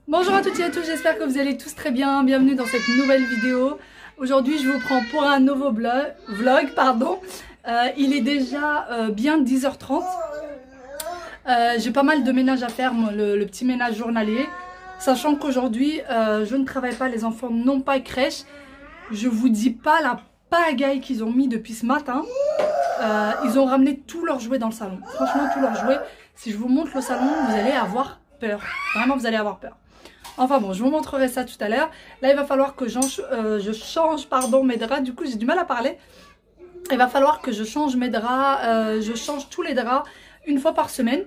Bonjour à toutes et à tous, j'espère que vous allez tous très bien. Bienvenue dans cette nouvelle vidéo. Aujourd'hui, je vous prends pour un nouveau vlog. Il est déjà bien 10h30. J'ai pas mal de ménage à faire, moi, le petit ménage journalier. Sachant qu'aujourd'hui, je ne travaille pas, les enfants n'ont pas crèche. Je vous dis pas la pagaille qu'ils ont mis depuis ce matin. Ils ont ramené tous leurs jouets dans le salon. Franchement, tous leurs jouets. Si je vous montre le salon, vous allez avoir peur. Vraiment, vous allez avoir peur. Enfin bon, je vous montrerai ça tout à l'heure. Là, il va falloir que je change mes draps. Du coup, j'ai du mal à parler. Il va falloir que je change mes draps. Je change tous les draps une fois par semaine.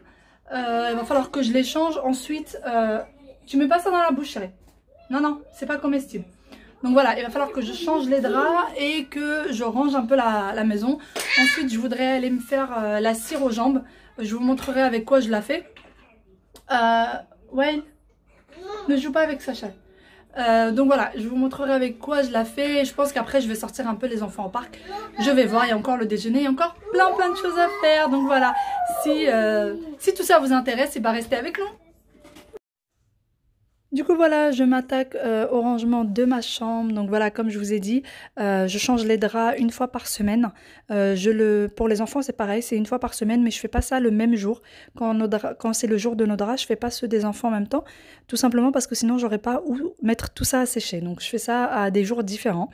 Il va falloir que je les change. Ensuite, tu mets pas ça dans la bouche, chérie. Non, non, c'est pas comestible. Donc voilà, il va falloir que je change les draps et que je range un peu la maison. Ensuite, je voudrais aller me faire la cire aux jambes. Je vous montrerai avec quoi je la fais. Ouais. Ne joue pas avec Sacha. Donc voilà, je vous montrerai avec quoi je la fais. Je pense qu'après je vais sortir un peu les enfants au parc. Je vais voir, il y a encore le déjeuner, il y a encore plein de choses à faire. Donc voilà, si tout ça vous intéresse, et bah restez avec nous. Du coup voilà, je m'attaque au rangement de ma chambre. Donc voilà, comme je vous ai dit, je change les draps une fois par semaine. Pour les enfants c'est pareil, c'est une fois par semaine, mais je fais pas ça le même jour. Quand c'est le jour de nos draps, je fais pas ceux des enfants en même temps. Tout simplement parce que sinon j'aurais pas où mettre tout ça à sécher. Donc je fais ça à des jours différents.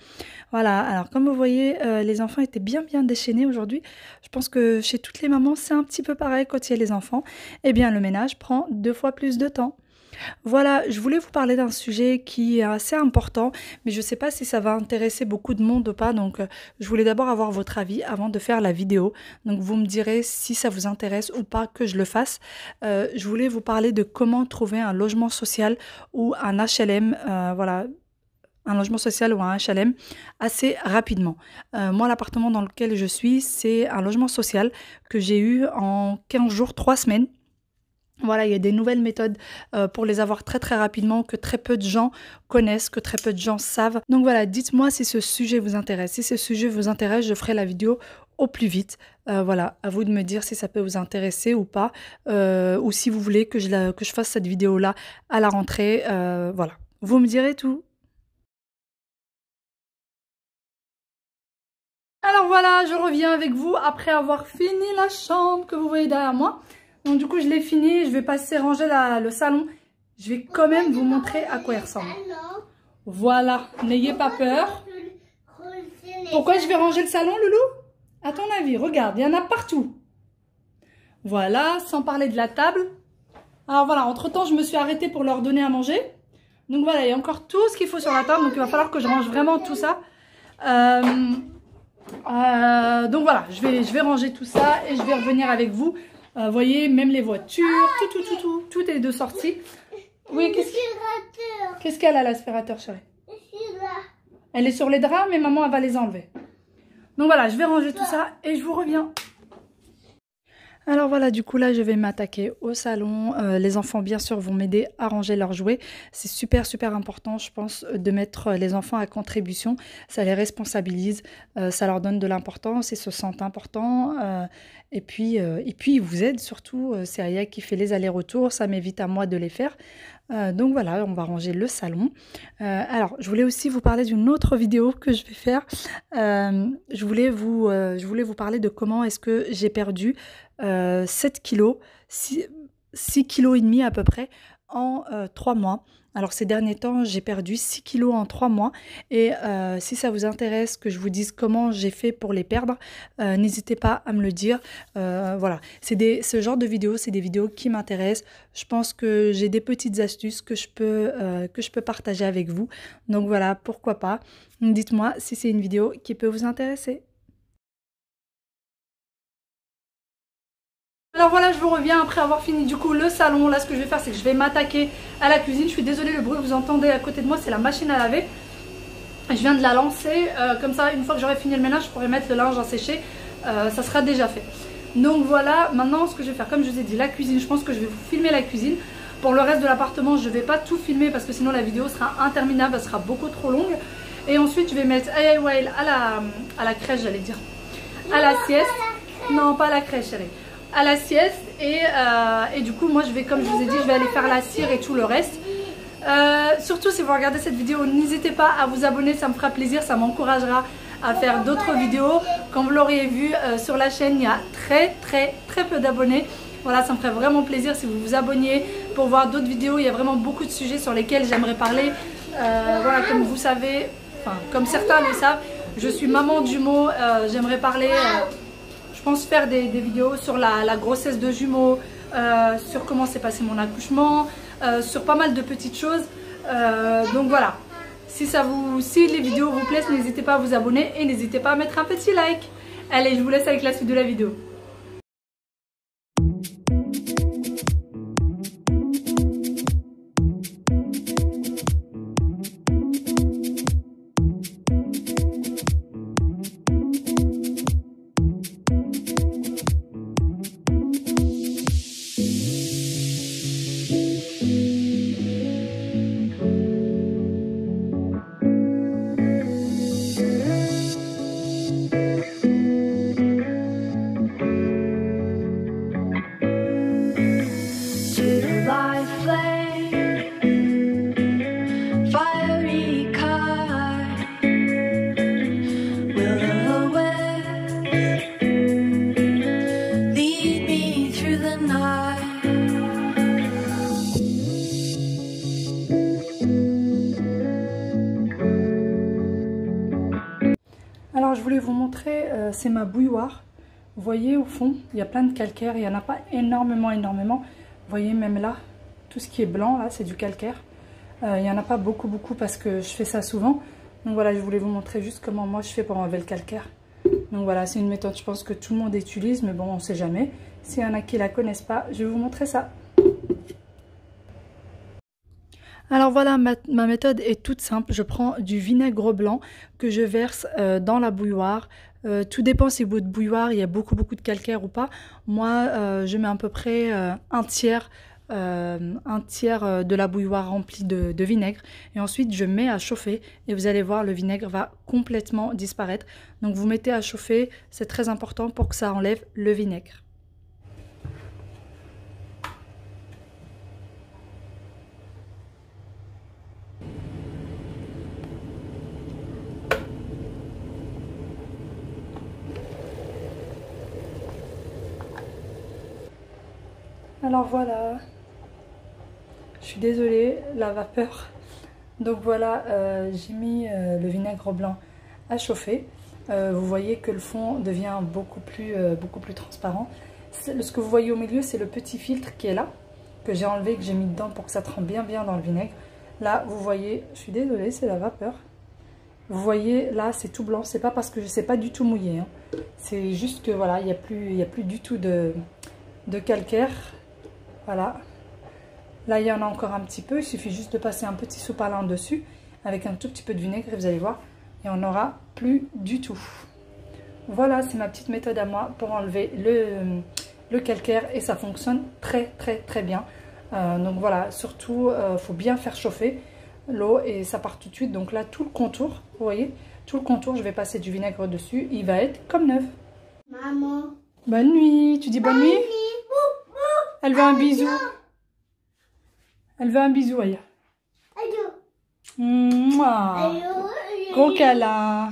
Voilà, alors comme vous voyez, les enfants étaient bien déchaînés aujourd'hui. Je pense que chez toutes les mamans c'est un petit peu pareil quand il y a les enfants. Eh bien le ménage prend 2 fois plus de temps. Voilà, je voulais vous parler d'un sujet qui est assez important, mais je ne sais pas si ça va intéresser beaucoup de monde ou pas, donc je voulais d'abord avoir votre avis avant de faire la vidéo. Donc vous me direz si ça vous intéresse ou pas que je le fasse. Je voulais vous parler de comment trouver un logement social ou un HLM, voilà, un logement social ou un HLM assez rapidement. Moi, l'appartement dans lequel je suis, c'est un logement social que j'ai eu en 15 jours, 3 semaines. Voilà, il y a des nouvelles méthodes pour les avoir très rapidement que très peu de gens connaissent, que très peu de gens savent. Donc voilà, dites-moi si ce sujet vous intéresse. Si ce sujet vous intéresse, je ferai la vidéo au plus vite. Voilà, à vous de me dire si ça peut vous intéresser ou pas, ou si vous voulez que je fasse cette vidéo-là à la rentrée. Voilà, vous me direz tout. Alors voilà, je reviens avec vous après avoir fini la chambre que vous voyez derrière moi. Donc du coup je l'ai fini, je vais passer ranger le salon. Je vais quand même vous montrer à quoi il ressemble. Voilà, n'ayez pas peur. Pourquoi je vais ranger le salon, Loulou? À ton avis, regarde, il y en a partout. Voilà, sans parler de la table. Alors voilà, entre temps je me suis arrêtée pour leur donner à manger. Donc voilà, il y a encore tout ce qu'il faut sur la table. Donc il va falloir que je range vraiment tout ça. Donc voilà, je vais ranger tout ça et je vais revenir avec vous. Vous voyez, même les voitures, tout est de sortie. Oui, qu'est-ce qu'elle a l'aspirateur, chérie? Elle est sur les draps, mais maman, elle va les enlever. Donc voilà, je vais ranger tout ça et je vous reviens. Alors voilà, du coup là je vais m'attaquer au salon. Les enfants bien sûr vont m'aider à ranger leurs jouets. C'est super important je pense de mettre les enfants à contribution. Ça les responsabilise, ça leur donne de l'importance, ils se sentent importants. Et puis ils vous aident surtout, c'est Aya qui fait les allers-retours, ça m'évite à moi de les faire. Donc voilà, on va ranger le salon. Alors, je voulais aussi vous parler d'une autre vidéo que je vais faire. Je voulais vous parler de comment est-ce que j'ai perdu 7 kilos, 6 kilos et demi à peu près en 3 mois. Alors ces derniers temps, j'ai perdu 6 kilos en 3 mois et si ça vous intéresse que je vous dise comment j'ai fait pour les perdre, n'hésitez pas à me le dire. Voilà, ce genre de vidéos, c'est des vidéos qui m'intéressent. Je pense que j'ai des petites astuces que je peux partager avec vous. Donc voilà, pourquoi pas. Dites-moi si c'est une vidéo qui peut vous intéresser. Alors voilà, je vous reviens après avoir fini du coup le salon. Là ce que je vais faire c'est que je vais m'attaquer à la cuisine. Je suis désolée, le bruit que vous entendez à côté de moi c'est la machine à laver. Je viens de la lancer, comme ça une fois que j'aurai fini le ménage je pourrai mettre le linge à sécher. Ça sera déjà fait. Donc voilà, maintenant ce que je vais faire, comme je vous ai dit, la cuisine, je pense que je vais vous filmer la cuisine. Pour le reste de l'appartement je ne vais pas tout filmer parce que sinon la vidéo sera interminable, elle sera beaucoup trop longue. Et ensuite je vais mettre Ayawail à la crèche, j'allais dire, à la sieste. Non, pas à la crèche chérie, à la sieste et du coup moi je vais, comme je vous ai dit, je vais aller faire la cire et tout le reste. Surtout si vous regardez cette vidéo, n'hésitez pas à vous abonner, ça me fera plaisir, ça m'encouragera à faire d'autres vidéos. Comme vous l'auriez vu sur la chaîne, il y a très peu d'abonnés. Voilà, ça me ferait vraiment plaisir si vous vous abonniez pour voir d'autres vidéos. Il y a vraiment beaucoup de sujets sur lesquels j'aimerais parler. Voilà, comme vous savez, enfin comme certains le savent, je suis maman jumeau. J'aimerais parler, je pense faire des vidéos sur la grossesse de jumeaux, sur comment s'est passé mon accouchement, sur pas mal de petites choses. Donc voilà, si les vidéos vous plaisent, n'hésitez pas à vous abonner et n'hésitez pas à mettre un petit like. Allez, je vous laisse avec la suite de la vidéo. Alors je voulais vous montrer, c'est ma bouilloire. Vous voyez au fond, il y a plein de calcaire, il n'y en a pas énormément. Vous voyez même là, tout ce qui est blanc là, c'est du calcaire. Il n'y en a pas beaucoup parce que je fais ça souvent. Donc voilà, je voulais vous montrer juste comment moi je fais pour enlever le calcaire. Donc voilà, c'est une méthode je pense que tout le monde utilise, mais bon on ne sait jamais. S'il y en a qui la connaissent pas, je vais vous montrer ça. Alors voilà, ma méthode est toute simple. Je prends du vinaigre blanc que je verse dans la bouilloire. Tout dépend si votre bouilloire il y a beaucoup de calcaire ou pas. Moi, je mets à peu près un tiers de la bouilloire remplie de vinaigre. Et ensuite, je mets à chauffer et vous allez voir, le vinaigre va complètement disparaître. Donc vous mettez à chauffer, c'est très important pour que ça enlève le vinaigre. Alors voilà, je suis désolée, la vapeur. Donc voilà, j'ai mis le vinaigre blanc à chauffer. Vous voyez que le fond devient beaucoup plus transparent. Ce que vous voyez au milieu, c'est le petit filtre qui est là, que j'ai enlevé, que j'ai mis dedans pour que ça trempe bien dans le vinaigre. Là, vous voyez, je suis désolée, c'est la vapeur. Vous voyez, là, c'est tout blanc. C'est pas parce que je sais pas du tout mouillé. Hein. C'est juste que voilà, il n'y a plus du tout de calcaire. Voilà, là il y en a encore un petit peu, il suffit juste de passer un petit sopalin dessus avec un tout petit peu de vinaigre et vous allez voir, il n'y en aura plus du tout. Voilà, c'est ma petite méthode à moi pour enlever le calcaire et ça fonctionne très bien. Donc voilà, surtout il faut bien faire chauffer l'eau et ça part tout de suite. Donc là tout le contour, vous voyez, tout le contour, je vais passer du vinaigre dessus, il va être comme neuf. Maman. Bonne nuit, tu dis bonne nuit? Elle veut un bisou. Elle veut un bisou, Aya. Mouah. Gros câlin.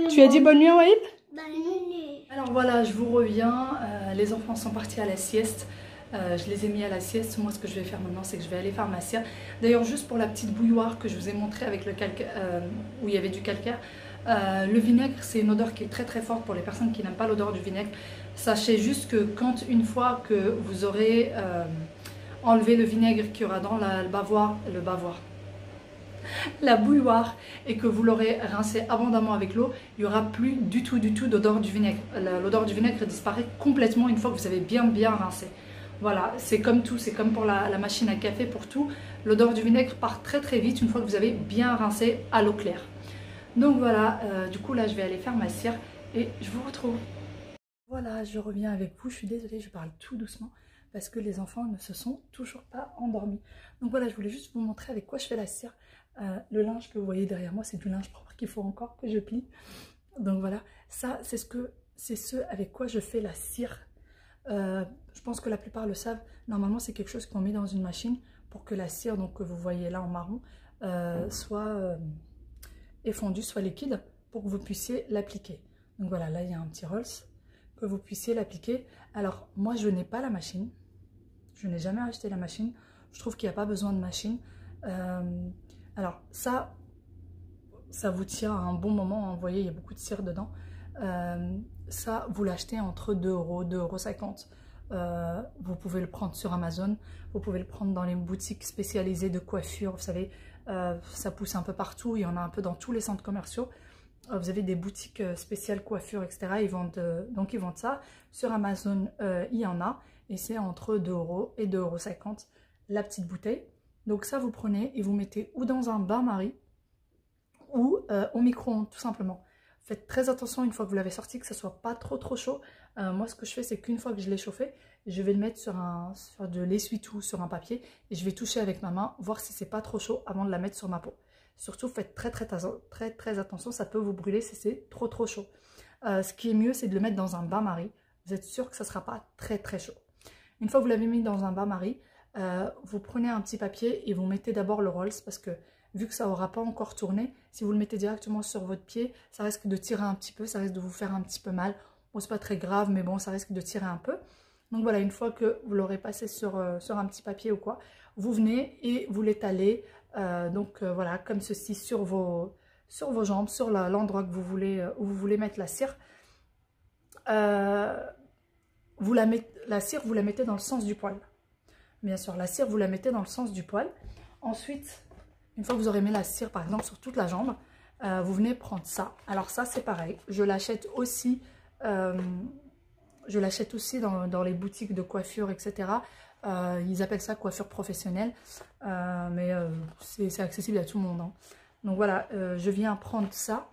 Tu as dit bonne nuit, Waïb? Bonne nuit. Alors voilà, je vous reviens. Les enfants sont partis à la sieste. Je les ai mis à la sieste. Moi, ce que je vais faire maintenant, c'est que je vais aller faire ma cire. D'ailleurs, juste pour la petite bouilloire que je vous ai montré avec le calcaire, où il y avait du calcaire. Le vinaigre, c'est une odeur qui est très forte pour les personnes qui n'aiment pas l'odeur du vinaigre. Sachez juste que quand une fois que vous aurez enlevé le vinaigre qu'il y aura dans la bouilloire et que vous l'aurez rincé abondamment avec l'eau, il n'y aura plus du tout d'odeur du vinaigre. L'odeur du vinaigre disparaît complètement une fois que vous avez bien rincé. Voilà, c'est comme tout, c'est comme pour la machine à café, pour tout. L'odeur du vinaigre part très vite une fois que vous avez bien rincé à l'eau claire. Donc voilà, du coup là je vais aller faire ma cire et je vous retrouve. Voilà, je reviens avec vous. Je suis désolée, je parle tout doucement parce que les enfants ne se sont toujours pas endormis. Donc voilà, je voulais juste vous montrer avec quoi je fais la cire. Le linge que vous voyez derrière moi, c'est du linge propre qu'il faut encore que je plie. Donc voilà, ça c'est ce avec quoi je fais la cire. Je pense que la plupart le savent. Normalement, c'est quelque chose qu'on met dans une machine pour que la cire donc, que vous voyez là en marron soit effondue, soit liquide, pour que vous puissiez l'appliquer. Donc voilà, là il y a un petit rolls, que vous puissiez l'appliquer. Alors moi je n'ai pas la machine, je n'ai jamais acheté la machine, je trouve qu'il n'y a pas besoin de machine. Alors ça vous tient à un bon moment, vous voyez il y a beaucoup de cire dedans. Ça vous l'achetez entre 2 €, 2,50 €. Vous pouvez le prendre sur Amazon, vous pouvez le prendre dans les boutiques spécialisées de coiffure, vous savez, ça pousse un peu partout, il y en a un peu dans tous les centres commerciaux. Vous avez des boutiques spéciales coiffure, etc. Donc ils vendent ça. Sur Amazon, il y en a. Et c'est entre 2 € et 2,50 € la petite bouteille. Donc ça, vous prenez et vous mettez ou dans un bain-marie ou au micro-ondes, tout simplement. Faites très attention une fois que vous l'avez sorti, que ça soit pas trop chaud. Moi, ce que je fais, c'est qu'une fois que je l'ai chauffé, je vais le mettre sur de l'essuie-tout, sur un papier. Et je vais toucher avec ma main, voir si c'est pas trop chaud avant de la mettre sur ma peau. Surtout, faites très attention, ça peut vous brûler si c'est trop chaud. Ce qui est mieux, c'est de le mettre dans un bain-marie. Vous êtes sûr que ça ne sera pas très chaud. Une fois que vous l'avez mis dans un bain-marie, vous prenez un petit papier et vous mettez d'abord le rolls, parce que vu que ça n'aura pas encore tourné, si vous le mettez directement sur votre pied, ça risque de tirer un petit peu, ça risque de vous faire un petit peu mal. Bon, c'est pas très grave, mais bon, ça risque de tirer un peu. Donc voilà, une fois que vous l'aurez passé sur un petit papier ou quoi, vous venez et vous l'étalez. Voilà, comme ceci sur vos jambes, sur l'endroit que vous voulez, où vous voulez mettre la cire. La cire, vous la mettez dans le sens du poil. Bien sûr, la cire, vous la mettez dans le sens du poil. Ensuite, une fois que vous aurez mis la cire, par exemple, sur toute la jambe, vous venez prendre ça. Alors ça, c'est pareil. Je l'achète aussi dans les boutiques de coiffure, etc. Ils appellent ça coiffure professionnelle, mais c'est accessible à tout le monde, hein. Donc voilà, je viens prendre ça.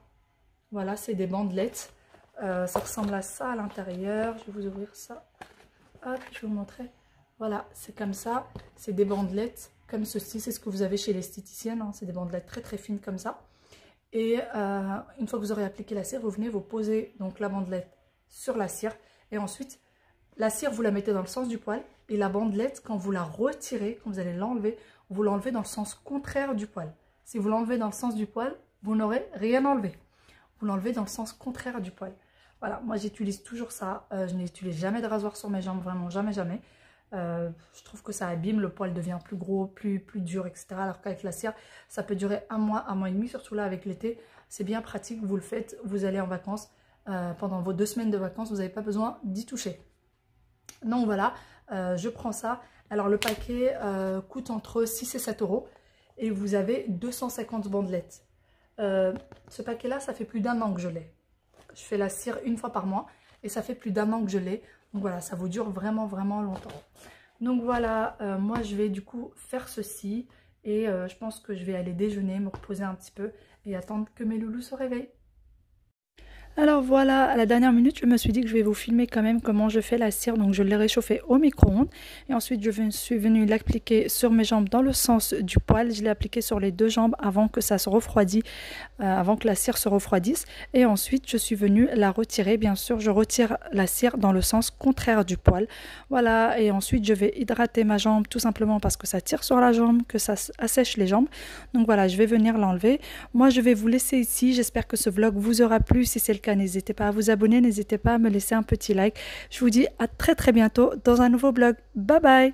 Voilà, c'est des bandelettes. Ça ressemble à ça à l'intérieur. Je vais vous ouvrir ça. Hop, je vais vous montrer. Voilà, c'est comme ça. C'est des bandelettes comme ceci. C'est ce que vous avez chez l'esthéticienne, hein. C'est des bandelettes très fines comme ça. Et une fois que vous aurez appliqué la cire, vous venez vous poser donc la bandelette sur la cire. Et ensuite, la cire, vous la mettez dans le sens du poil. Et la bandelette, quand vous la retirez, quand vous allez l'enlever, vous l'enlevez dans le sens contraire du poil. Si vous l'enlevez dans le sens du poil, vous n'aurez rien enlevé. Vous l'enlevez dans le sens contraire du poil. Voilà, moi j'utilise toujours ça. Je n'utilise jamais de rasoir sur mes jambes, vraiment jamais. Je trouve que ça abîme, le poil devient plus gros, plus dur, etc. Alors qu'avec la cire, ça peut durer un mois et demi, surtout là avec l'été. C'est bien pratique, vous le faites, vous allez en vacances. Pendant vos 2 semaines de vacances, vous n'avez pas besoin d'y toucher. Donc voilà, je prends ça. Alors le paquet coûte entre 6 et 7 € et vous avez 250 bandelettes. Ce paquet là, ça fait plus d'1 an que je l'ai. Je fais la cire une fois par mois et ça fait plus d'1 an que je l'ai. Donc voilà, ça vous dure vraiment longtemps. Donc voilà, moi je vais du coup faire ceci et je pense que je vais aller déjeuner, me reposer un petit peu et attendre que mes loulous se réveillent. Alors voilà, à la dernière minute, je me suis dit que je vais vous filmer quand même comment je fais la cire. Donc je l'ai réchauffée au micro-ondes et ensuite je suis venue l'appliquer sur mes jambes dans le sens du poil. Je l'ai appliqué sur les 2 jambes avant que ça se refroidisse, avant que la cire se refroidisse. Et ensuite je suis venue la retirer. Bien sûr, je retire la cire dans le sens contraire du poil. Voilà, et ensuite je vais hydrater ma jambe tout simplement parce que ça tire sur la jambe, que ça assèche les jambes. Donc voilà, je vais venir l'enlever. Moi je vais vous laisser ici. J'espère que ce vlog vous aura plu. Si c'est le cas, n'hésitez pas à vous abonner, n'hésitez pas à me laisser un petit like. Je vous dis à très bientôt dans un nouveau vlog. Bye bye.